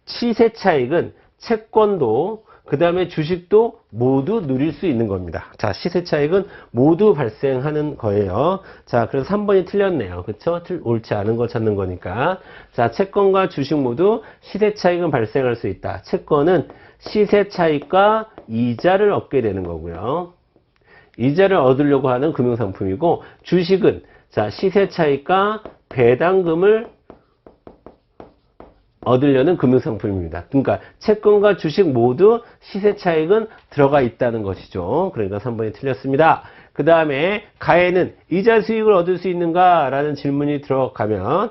시세 차익은 채권도 그 다음에 주식도 모두 누릴 수 있는 겁니다. 자, 시세 차익은 모두 발생하는 거예요. 자, 그래서 3번이 틀렸네요. 그쵸? 옳지 않은 거 찾는 거니까. 자, 채권과 주식 모두 시세 차익은 발생할 수 있다. 채권은 시세 차익과 이자를 얻게 되는 거고요. 이자를 얻으려고 하는 금융상품이고, 주식은 자, 시세 차익과 배당금을 얻으려는 금융상품입니다. 그러니까 채권과 주식 모두 시세 차익은 들어가 있다는 것이죠. 그러니까 3번이 틀렸습니다. 그 다음에 가에는 이자 수익을 얻을 수 있는가? 라는 질문이 들어가면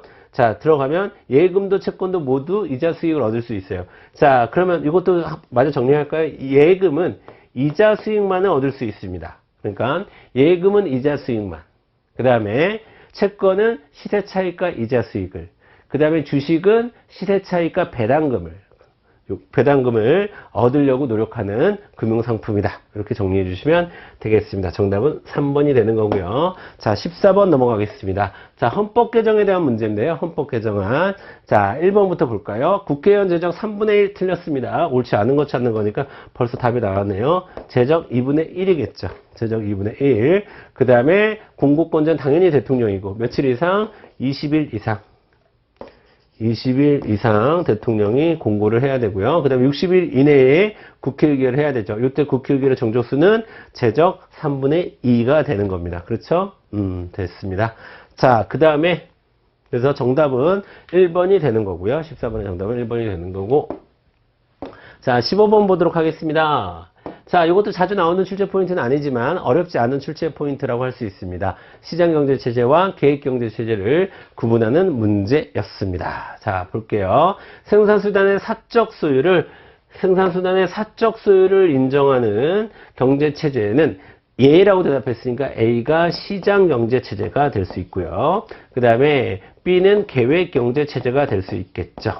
예금도 채권도 모두 이자 수익을 얻을 수 있어요. 자, 그러면 이것도 마저 정리할까요? 예금은 이자 수익만을 얻을 수 있습니다. 그러니까 예금은 이자 수익만. 그 다음에 채권은 시세 차익과 이자 수익을. 그 다음에 주식은 시세 차익과 배당금을 얻으려고 노력하는 금융상품이다. 이렇게 정리해 주시면 되겠습니다. 정답은 3번이 되는 거고요. 자, 14번 넘어가겠습니다. 자, 헌법 개정에 대한 문제인데요. 헌법 개정안. 자, 1번부터 볼까요? 국회의원 제적 3분의 1 틀렸습니다. 옳지 않은 거 찾는 거니까 벌써 답이 나왔네요. 제적 2분의 1이겠죠. 제적 2분의 1. 그 다음에 공고권자는 당연히 대통령이고, 며칠 이상? 20일 이상. 20일 이상 대통령이 공고를 해야 되고요. 그 다음에 60일 이내에 국회의결을 해야 되죠. 이때 국회의결의 정족수는 제적 3분의 2가 되는 겁니다. 그렇죠? 됐습니다. 자, 그 다음에 그래서 정답은 1번이 되는 거고요. 14번의 정답은 1번이 되는 거고. 자, 15번 보도록 하겠습니다. 자, 이것도 자주 나오는 출제 포인트는 아니지만 어렵지 않은 출제 포인트라고 할 수 있습니다. 시장경제체제와 계획경제체제를 구분하는 문제였습니다. 자, 볼게요. 생산수단의 사적 소유를 인정하는 경제체제는 A라고 대답했으니까 A가 시장경제체제가 될 수 있고요. 그 다음에 B는 계획경제체제가 될 수 있겠죠.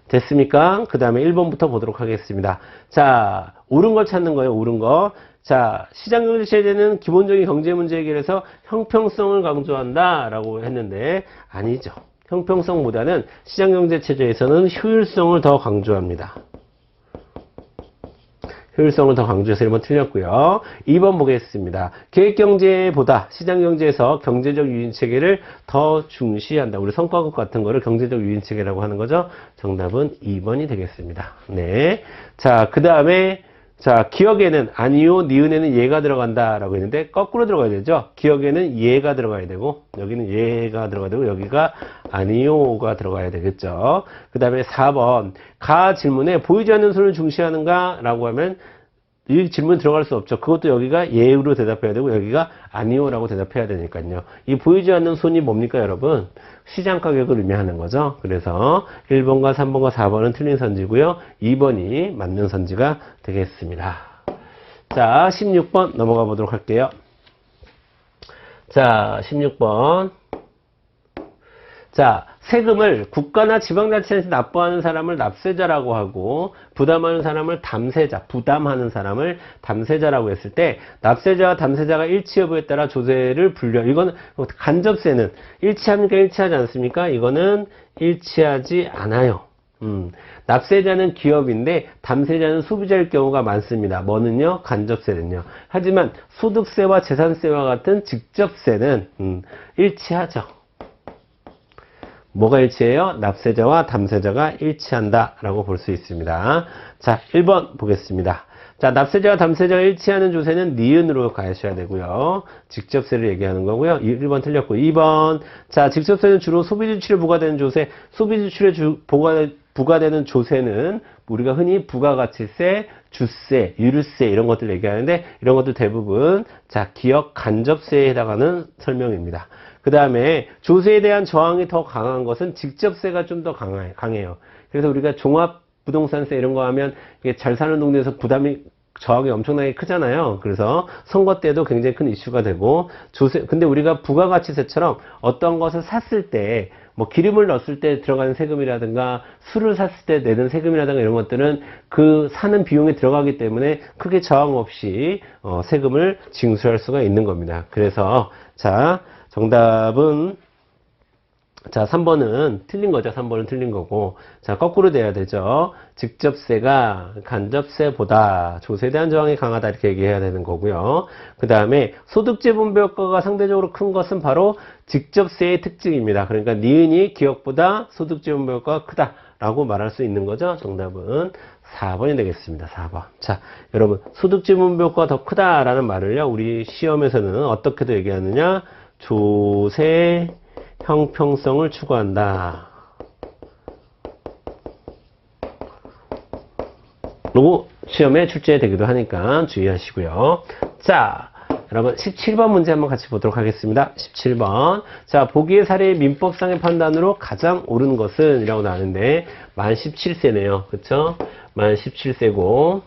됐습니까? 그 다음에 1번부터 보도록 하겠습니다. 자, 옳은 걸 찾는 거예요. 옳은 거. 자, 시장경제체제는 기본적인 경제 문제 해결에서 형평성을 강조한다 라고 했는데 아니죠. 형평성보다는 시장경제체제에서는 효율성을 더 강조합니다. 효율성을 더 강조해서 1번 틀렸고요. 2번 보겠습니다. 계획경제보다 시장경제에서 경제적 유인체계를 더 중시한다. 우리 성과급 같은 거를 경제적 유인체계라고 하는 거죠. 정답은 2번이 되겠습니다. 네. 자, 그 다음에 자, 기억에는 아니요, 니은에는 예가 들어간다라고 했는데 거꾸로 들어가야 되죠. 기억에는 예가 들어가야 되고 여기는 예가 들어가야 되고 여기가 아니요가 들어가야 되겠죠. 그 다음에 4번 가 질문에 보이지 않는 손을 중시하는가 라고 하면 이 질문 들어갈 수 없죠. 그것도 여기가 예로 대답해야 되고 여기가 아니요라고 대답해야 되니까요. 이 보이지 않는 손이 뭡니까 여러분? 시장 가격을 의미하는 거죠. 그래서 1번과 3번과 4번은 틀린 선지고요. 2번이 맞는 선지가 되겠습니다. 자, 16번 넘어가 보도록 할게요. 자, 16번. 자, 세금을 국가나 지방자치에서 납부하는 사람을 납세자라고 하고 부담하는 사람을 담세자, 부담하는 사람을 담세자라고 했을 때 납세자와 담세자가 일치 여부에 따라 조세를 분류. 이거는 간접세는 일치합니까? 일치하지 않습니까? 이거는 일치하지 않아요. 납세자는 기업인데 담세자는 소비자일 경우가 많습니다. 뭐는요? 간접세는요. 하지만 소득세와 재산세와 같은 직접세는 일치하죠. 뭐가 일치해요? 납세자와 담세자가 일치한다 라고 볼 수 있습니다. 자, 1번 보겠습니다. 자, 납세자와 담세자가 일치하는 조세는 니은으로 가셔야 되고요. 직접세를 얘기하는 거고요. 1번 틀렸고 2번. 자, 직접세는 주로 소비지출에 부과되는 조세. 소비지출에 부과되는 조세는 우리가 흔히 부가가치세, 주세, 유류세 이런 것들 얘기하는데 이런 것도 대부분 자, 기업 간접세에 해당하는 설명입니다. 그 다음에 조세에 대한 저항이 더 강한 것은 직접세가 좀 더 강해요. 그래서 우리가 종합부동산세 이런 거 하면 이게 잘 사는 동네에서 저항이 엄청나게 크잖아요. 그래서 선거 때도 굉장히 큰 이슈가 되고 근데 우리가 부가가치세처럼 어떤 것을 샀을 때 뭐 기름을 넣었을 때 들어가는 세금이라든가 술을 샀을 때 내는 세금이라든가 이런 것들은 그 사는 비용에 들어가기 때문에 크게 저항 없이 세금을 징수할 수가 있는 겁니다. 그래서 자, 정답은 자, 3번은 틀린 거죠. 3번은 틀린 거고. 자, 거꾸로 돼야 되죠. 직접세가 간접세보다 조세에 대한 저항이 강하다 이렇게 얘기해야 되는 거고요. 그 다음에 소득세 분배 효과가 상대적으로 큰 것은 바로 직접세의 특징입니다. 그러니까 니은이 기업보다 소득세 분배 효과가 크다라고 말할 수 있는 거죠. 정답은 4번이 되겠습니다. 4번. 자, 여러분 소득세 분배 효과가 더 크다라는 말을요. 우리 시험에서는 어떻게도 얘기하느냐. 조세 형평성을 추구한다. 그리고 시험에 출제되기도 하니까 주의하시고요. 자, 여러분 17번 문제 한번 같이 보도록 하겠습니다. 17번. 자, 보기의 사례의 민법상의 판단으로 가장 옳은 것은 이라고 나왔는데 만 17세네요. 그쵸? 만 17세고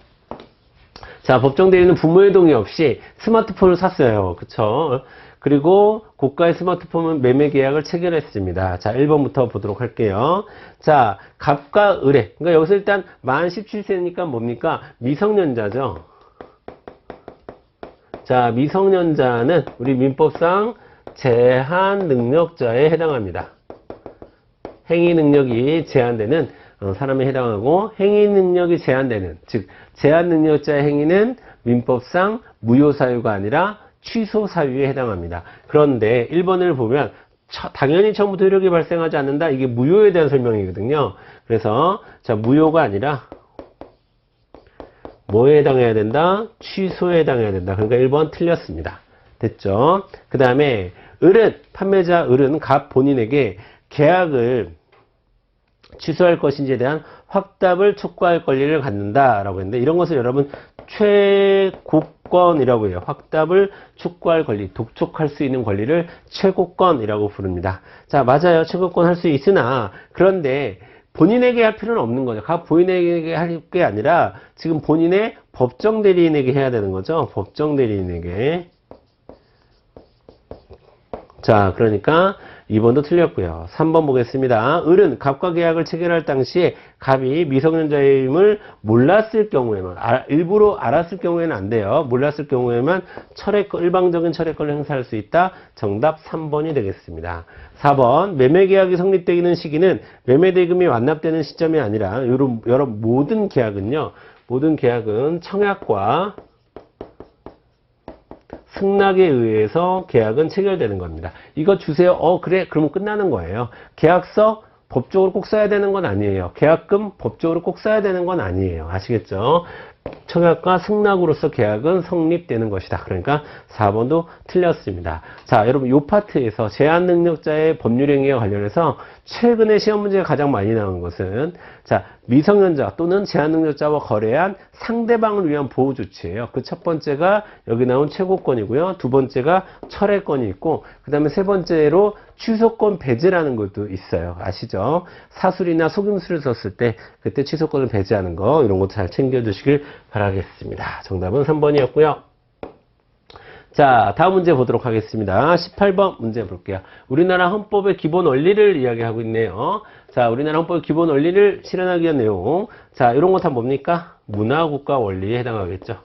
자, 법정 대리는 부모의 동의 없이 스마트폰을 샀어요. 그쵸? 그리고 고가의 스마트폰 매매 계약을 체결했습니다. 자, 1번부터 보도록 할게요. 자, 갑과 을의. 그러니까 여기서 일단 만 17세니까 뭡니까? 미성년자죠. 자, 미성년자는 우리 민법상 제한 능력자에 해당합니다. 행위 능력이 제한되는 사람에 해당하고 행위 능력이 제한되는, 즉 제한 능력자의 행위는 민법상 무효 사유가 아니라 취소 사유에 해당합니다. 그런데 1번을 보면 당연히 처음부터 효력이 발생하지 않는다. 이게 무효에 대한 설명이거든요. 그래서 자, 무효가 아니라 뭐에 해당해야 된다? 취소에 해당해야 된다. 그러니까 1번 틀렸습니다. 됐죠? 그 다음에 을은 판매자 을은 갑 본인에게 계약을 취소할 것인지에 대한 확답을 촉구할 권리를 갖는다라고 했는데 이런 것을 여러분 최고권이라고 해요. 확답을 촉구할 권리, 독촉할 수 있는 권리를 최고권이라고 부릅니다. 자, 맞아요. 최고권 할 수 있으나 그런데 본인에게 할 필요는 없는 거죠. 각 본인에게 할 게 아니라 지금 본인의 법정 대리인에게 해야 되는 거죠. 법정 대리인에게. 자, 그러니까 2번도 틀렸고요. 3번 보겠습니다. 을은 갑과 계약을 체결할 당시에 갑이 미성년자임을 몰랐을 경우에만, 일부러 알았을 경우에는 안 돼요. 몰랐을 경우에만 일방적인 철회권을 행사할 수 있다. 정답 3번이 되겠습니다. 4번 매매계약이 성립되는 시기는 매매대금이 완납되는 시점이 아니라 여러 모든 계약은요. 모든 계약은 청약과 승낙에 의해서 계약은 체결되는 겁니다. 이거 주세요. 그래. 그러면 끝나는 거예요. 계약서 법적으로 꼭 써야 되는 건 아니에요. 계약금 법적으로 꼭 써야 되는 건 아니에요. 아시겠죠? 청약과 승낙으로서 계약은 성립되는 것이다. 그러니까 4번도 틀렸습니다. 자, 여러분 이 파트에서 제한능력자의 법률행위와 관련해서 최근에 시험 문제가 가장 많이 나온 것은 자, 미성년자 또는 제한능력자와 거래한 상대방을 위한 보호조치예요. 그 첫 번째가 여기 나온 최고권이고요. 두 번째가 철회권이 있고 그 다음에 세 번째로 취소권 배제라는 것도 있어요. 아시죠? 사술이나 속임수를 썼을 때 그때 취소권을 배제하는 거 이런 것도 잘 챙겨두시길 바라겠습니다. 정답은 3번이었고요. 자, 다음 문제 보도록 하겠습니다. 18번 문제 볼게요. 우리나라 헌법의 기본 원리를 이야기하고 있네요. 자, 우리나라 헌법의 기본 원리를 실현하기 위한 내용. 자, 이런 거 다 뭡니까? 문화국가 원리에 해당하겠죠.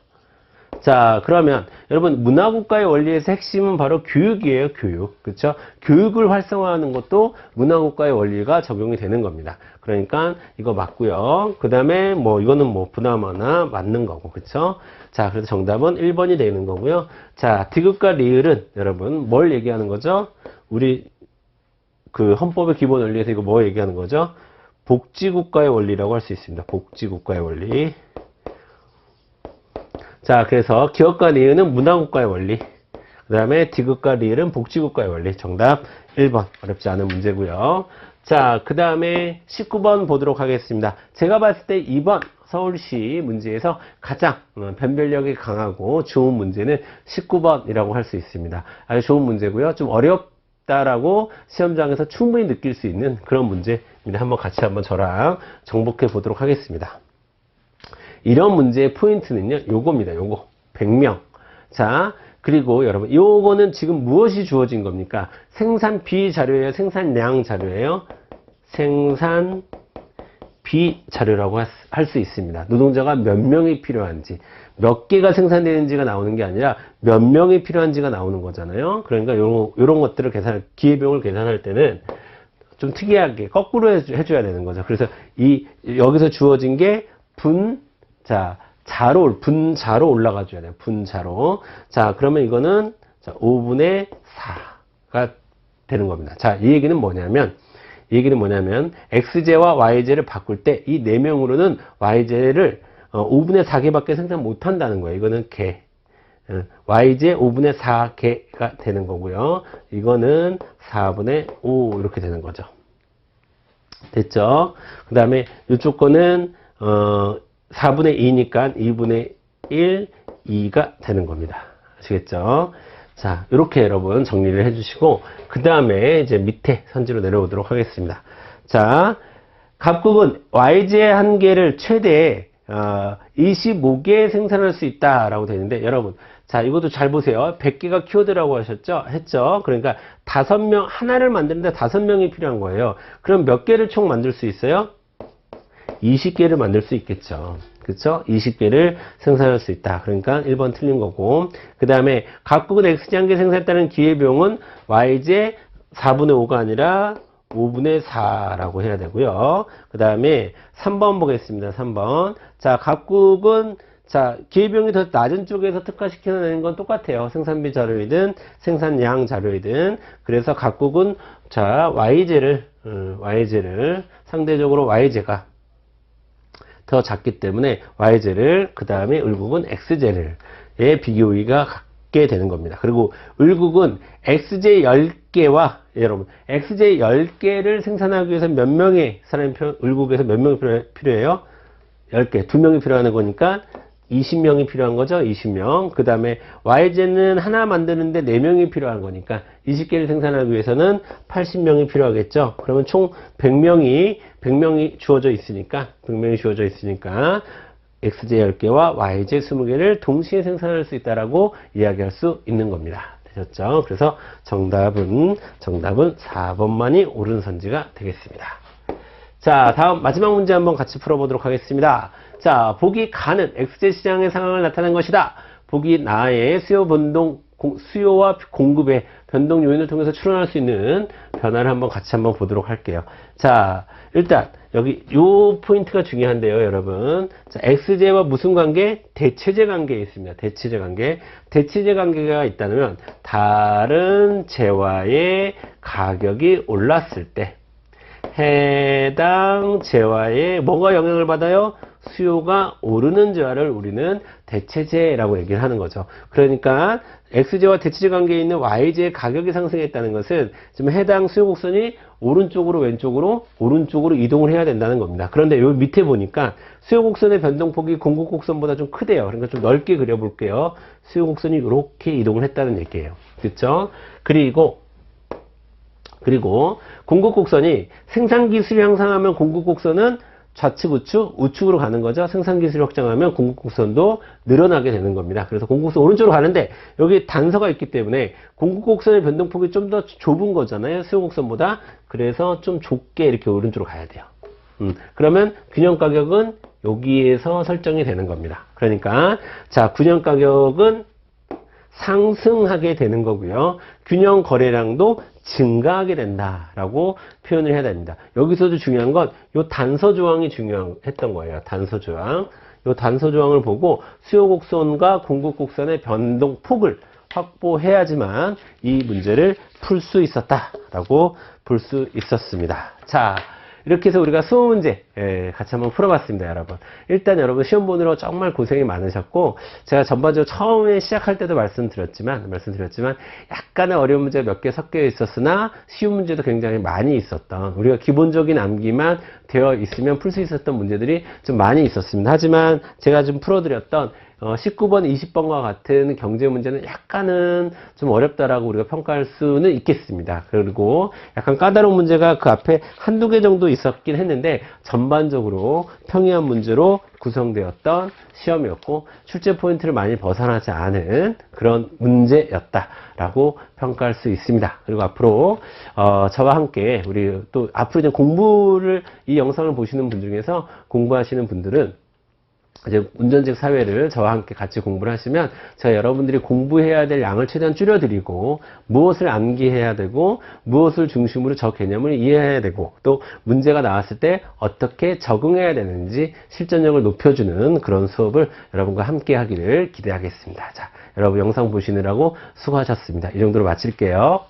자, 그러면 여러분 문화국가의 원리에서 핵심은 바로 교육이에요. 교육. 그렇죠? 교육을 활성화하는 것도 문화국가의 원리가 적용이 되는 겁니다. 그러니까 이거 맞고요. 그 다음에 뭐 이거는 뭐 부나마나 맞는 거고. 그렇죠? 자, 그래서 정답은 1번이 되는 거고요. 자, 디귿과 리을은 여러분 뭘 얘기하는 거죠? 우리 그 헌법의 기본 원리에서 이거 뭐 얘기하는 거죠? 복지국가의 원리라고 할 수 있습니다. 복지국가의 원리. 자, 그래서 기업과 리을은 문화국가의 원리. 그 다음에 디귿과 리을은 복지국가의 원리. 정답 1번. 어렵지 않은 문제고요. 자, 그 다음에 19번 보도록 하겠습니다. 제가 봤을 때 2번 서울시 문제에서 가장 변별력이 강하고 좋은 문제는 19번이라고 할 수 있습니다. 아주 좋은 문제고요. 좀 어렵다라고 시험장에서 충분히 느낄 수 있는 그런 문제입니다. 한번 같이 한번 저랑 정복해 보도록 하겠습니다. 이런 문제의 포인트는요, 요겁니다. 요거. 100명. 자, 그리고 여러분, 요거는 지금 무엇이 주어진 겁니까? 생산 비자료예요? 생산량 자료예요? 생산 비자료라고 할 수 있습니다. 노동자가 몇 명이 필요한지, 몇 개가 생산되는지가 나오는 게 아니라 몇 명이 필요한지가 나오는 거잖아요. 그러니까 요런 것들을 기회비용을 계산할 때는 좀 특이하게 거꾸로 해줘야 되는 거죠. 그래서 여기서 주어진 게 분자로 올라가줘야 돼요. 분자로. 자, 그러면 이거는 5분의 4가 되는 겁니다. 자, 이 얘기는 뭐냐면, XJ와 YJ를 바꿀 때 이 4명으로는 YJ를 5분의 4개밖에 생산 못 한다는 거예요. 이거는 개. YJ 5분의 4개가 되는 거고요. 이거는 4분의 5 이렇게 되는 거죠. 됐죠? 그 다음에 이쪽 거는 4분의 2니까 2분의 1, 2가 되는 겁니다. 아시겠죠? 자, 이렇게 여러분 정리를 해주시고, 그 다음에 이제 밑에 선지로 내려오도록 하겠습니다. 자, 갑국은 YJ 한 개를 최대 25개 생산할 수 있다라고 되어 있는데, 여러분, 자, 이것도 잘 보세요. 100개가 키워드라고 했죠? 그러니까 5명, 하나를 만드는데 5명이 필요한 거예요. 그럼 몇 개를 총 만들 수 있어요? 20개를 만들 수 있겠죠. 그쵸? 20개를 생산할 수 있다. 그러니까 1번 틀린 거고. 그 다음에 각국은 XJ 한 개 생산했다는 기회비용은 YJ 4분의 5가 아니라 5분의 4라고 해야 되고요. 그 다음에 3번 보겠습니다. 3번. 자, 각국은 기회비용이 더 낮은 쪽에서 특화시켜내는 건 똑같아요. 생산비 자료이든 생산량 자료이든. 그래서 각국은 YJ를 상대적으로 YJ가 더 작기 때문에 YJ를, 그 다음에 을국은 XJ를 비교의가 갖게 되는 겁니다. 그리고 을국은 XJ 10개와 여러분 XJ 10개를 생산하기 위해서 몇 명의 사람이 을국에서 몇 명이 필요해요? 10개, 2명이 필요한 거니까 20명이 필요한 거죠. 20명. 그 다음에 YJ는 하나 만드는데 4명이 필요한 거니까 20개를 생산하기 위해서는 80명이 필요하겠죠. 그러면 총 100명이 주어져 있으니까 XJ 10개와 YJ 20개를 동시에 생산할 수 있다라고 이야기할 수 있는 겁니다. 되셨죠? 그래서 정답은 4번만이 옳은 선지가 되겠습니다. 자, 다음 마지막 문제 한번 같이 풀어보도록 하겠습니다. 자, 보기 가는 XJ 시장의 상황을 나타낸 것이다. 보기 나의 수요와 공급의 변동 요인을 통해서 추론할 수 있는 변화를 같이 한번 보도록 할게요. 자, 일단 여기 요 포인트가 중요한데요, 여러분. 자, XJ와 무슨 관계? 대체제 관계에 있습니다. 대체제 관계. 대체제 관계가 있다면 다른 재화의 가격이 올랐을 때 해당 재화에 뭐가 영향을 받아요? 수요가 오르는 재화를 우리는 대체재라고 얘기를 하는 거죠. 그러니까 XJ와 대체재 관계에 있는 YJ의 가격이 상승했다는 것은 지금 해당 수요 곡선이 오른쪽으로 오른쪽으로 이동을 해야 된다는 겁니다. 그런데 여기 밑에 보니까 수요 곡선의 변동폭이 공급 곡선보다 좀 크대요. 그러니까 좀 넓게 그려볼게요. 수요 곡선이 이렇게 이동을 했다는 얘기예요. 그렇죠? 그리고 공급 곡선이 생산 기술이 향상하면 공급 곡선은 좌측 우측, 우측으로 가는 거죠. 생산기술이 확장하면 공급곡선도 늘어나게 되는 겁니다. 그래서 공급곡선 오른쪽으로 가는데 여기 단서가 있기 때문에 공급곡선의 변동폭이 좀 더 좁은 거잖아요. 수요곡선보다. 그래서 좀 좁게 이렇게 오른쪽으로 가야 돼요. 그러면 균형 가격은 여기에서 설정이 되는 겁니다. 그러니까 자, 균형 가격은 상승하게 되는 거고요. 균형 거래량도 증가하게 된다라고 표현을 해야 됩니다. 여기서도 중요한 건 이 단서 조항이 중요했던 거예요. 단서 조항. 이 단서 조항을 보고 수요 곡선과 공급 곡선의 변동폭을 확보해야지만 이 문제를 풀 수 있었다라고 볼 수 있었습니다. 자, 이렇게 해서 우리가 수업 문제 같이 한번 풀어봤습니다, 여러분. 일단 여러분 시험 보느라 정말 고생이 많으셨고, 제가 전반적으로 처음에 시작할 때도 말씀드렸지만 약간의 어려운 문제가 몇 개 섞여 있었으나 쉬운 문제도 굉장히 많이 있었던, 우리가 기본적인 암기만 되어 있으면 풀 수 있었던 문제들이 좀 많이 있었습니다. 하지만 제가 좀 풀어드렸던 19번, 20번과 같은 경제 문제는 약간은 좀 어렵다라고 우리가 평가할 수는 있겠습니다. 그리고 약간 까다로운 문제가 그 앞에 한두 개 정도 있었긴 했는데 전반적으로 평이한 문제로 구성되었던 시험이었고 출제 포인트를 많이 벗어나지 않은 그런 문제였다라고 평가할 수 있습니다. 그리고 앞으로 저와 함께 우리 또 앞으로 이제 공부를 이 영상을 보시는 분 중에서 공부하시는 분들은 이제 운전직 사회를 저와 함께 같이 공부를 하시면 제가 여러분들이 공부해야 될 양을 최대한 줄여드리고 무엇을 암기해야 되고 무엇을 중심으로 저 개념을 이해해야 되고 또 문제가 나왔을 때 어떻게 적응해야 되는지 실전력을 높여주는 그런 수업을 여러분과 함께 하기를 기대하겠습니다. 자, 여러분 영상 보시느라고 수고하셨습니다. 이 정도로 마칠게요.